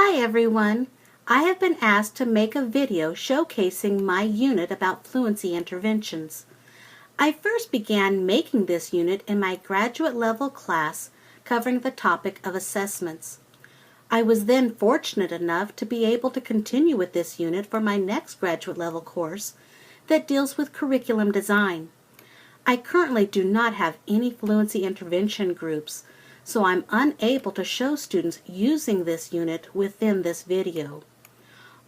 Hi everyone! I have been asked to make a video showcasing my unit about fluency interventions. I first began making this unit in my graduate level class covering the topic of assessments. I was then fortunate enough to be able to continue with this unit for my next graduate level course that deals with curriculum design. I currently do not have any fluency intervention groups, so I'm unable to show students using this unit within this video.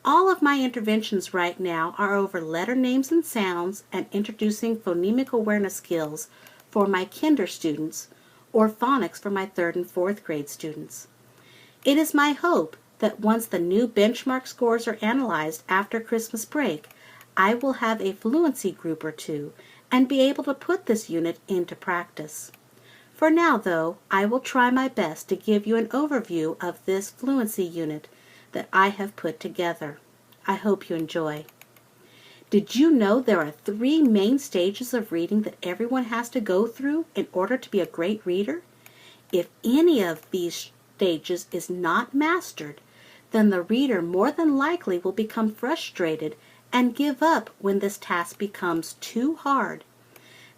All of my interventions right now are over letter names and sounds and introducing phonemic awareness skills for my kinder students or phonics for my 3rd and 4th grade students. It is my hope that once the new benchmark scores are analyzed after Christmas break, I will have a fluency group or two and be able to put this unit into practice. For now, though, I will try my best to give you an overview of this fluency unit that I have put together. I hope you enjoy. Did you know there are 3 main stages of reading that everyone has to go through in order to be a great reader? If any of these stages is not mastered, then the reader more than likely will become frustrated and give up when this task becomes too hard.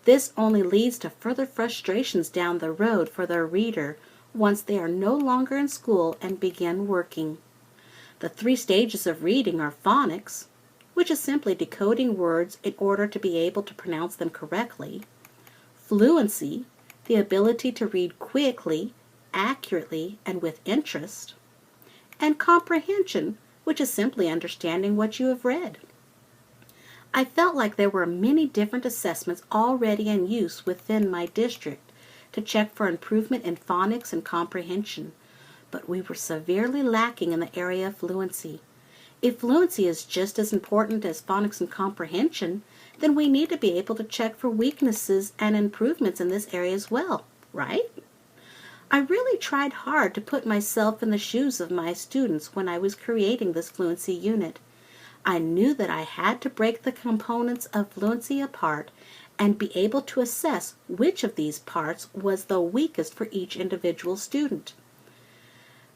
This only leads to further frustrations down the road for the reader once they are no longer in school and begin working. The 3 stages of reading are phonics, which is simply decoding words in order to be able to pronounce them correctly; fluency, the ability to read quickly, accurately, and with interest; and comprehension, which is simply understanding what you have read. I felt like there were many different assessments already in use within my district to check for improvement in phonics and comprehension, but we were severely lacking in the area of fluency. If fluency is just as important as phonics and comprehension, then we need to be able to check for weaknesses and improvements in this area as well, right? I really tried hard to put myself in the shoes of my students when I was creating this fluency unit. I knew that I had to break the components of fluency apart and be able to assess which of these parts was the weakest for each individual student.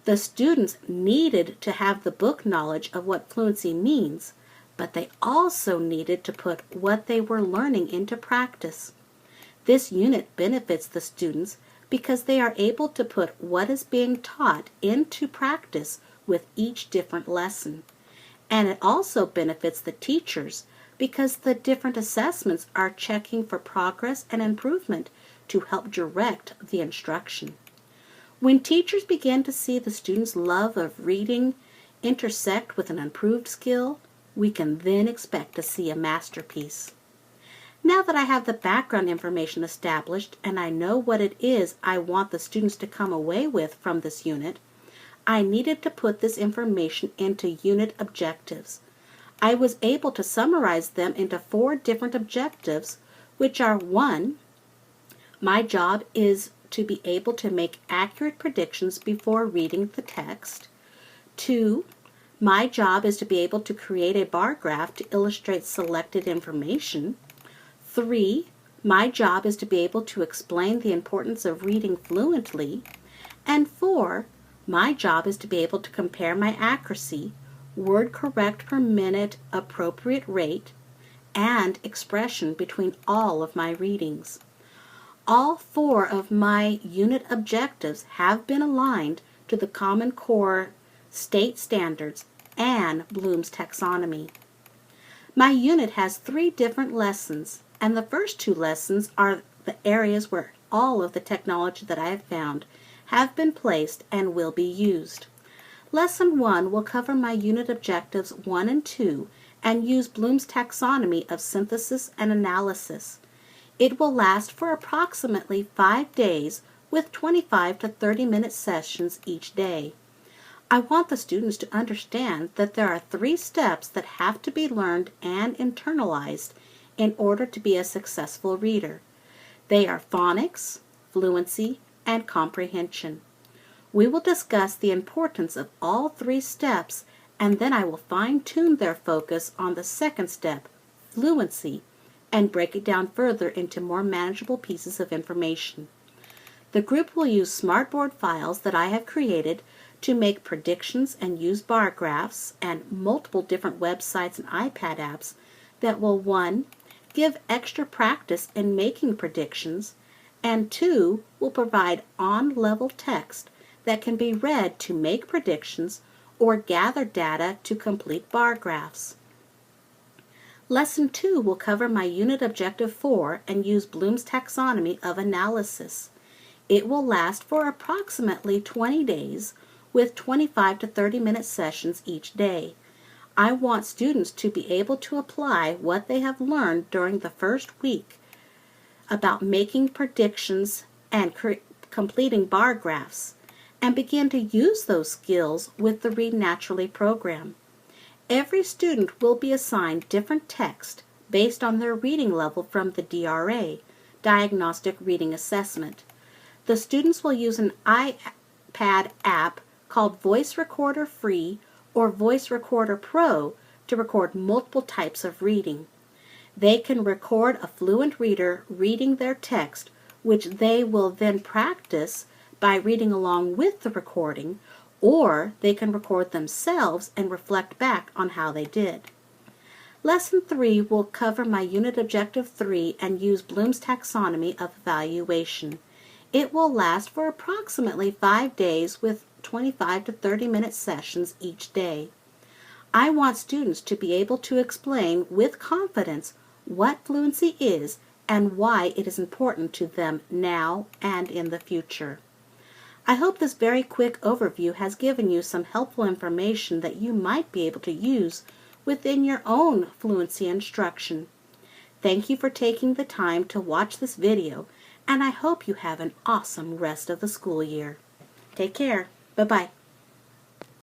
The students needed to have the book knowledge of what fluency means, but they also needed to put what they were learning into practice. This unit benefits the students because they are able to put what is being taught into practice with each different lesson. And it also benefits the teachers because the different assessments are checking for progress and improvement to help direct the instruction. When teachers begin to see the students' love of reading intersect with an improved skill, we can then expect to see a masterpiece. Now that I have the background information established and I know what it is I want the students to come away with from this unit, I needed to put this information into unit objectives. I was able to summarize them into 4 different objectives, which are: 1. My job is to be able to make accurate predictions before reading the text. 2. My job is to be able to create a bar graph to illustrate selected information. 3. My job is to be able to explain the importance of reading fluently. And 4. My job is to be able to compare my accuracy, word correct per minute appropriate rate, and expression between all of my readings. All 4 of my unit objectives have been aligned to the Common Core state standards and Bloom's taxonomy. My unit has 3 different lessons, and the first 2 lessons are the areas where all of the technology that I have found have been placed and will be used. Lesson 1 will cover my unit objectives 1 and 2 and use Bloom's taxonomy of synthesis and analysis. It will last for approximately 5 days with 25 to 30-minute sessions each day. I want the students to understand that there are 3 steps that have to be learned and internalized in order to be a successful reader. They are phonics, fluency, and comprehension. We will discuss the importance of all 3 steps, and then I will fine-tune their focus on the second step, fluency, and break it down further into more manageable pieces of information. The group will use smartboard files that I have created to make predictions and use bar graphs, and multiple different websites and iPad apps that will 1. Give extra practice in making predictions, and 2. Will provide on-level text that can be read to make predictions or gather data to complete bar graphs. Lesson 2 will cover my Unit Objective 4 and use Bloom's Taxonomy of Analysis. It will last for approximately 20 days with 25 to 30-minute sessions each day. I want students to be able to apply what they have learned during the first week about making predictions and completing bar graphs, and begin to use those skills with the Read Naturally program. Every student will be assigned different text based on their reading level from the DRA, Diagnostic Reading Assessment. The students will use an iPad app called Voice Recorder Free or Voice Recorder Pro to record multiple types of reading. They can record a fluent reader reading their text, which they will then practice by reading along with the recording, or they can record themselves and reflect back on how they did. Lesson 3 will cover my Unit Objective 3 and use Bloom's Taxonomy of Evaluation. It will last for approximately 5 days with 25 to 30-minute sessions each day. I want students to be able to explain with confidence what fluency is and why it is important to them now and in the future. I hope this very quick overview has given you some helpful information that you might be able to use within your own fluency instruction. Thank you for taking the time to watch this video, and I hope you have an awesome rest of the school year. Take care. Bye-bye.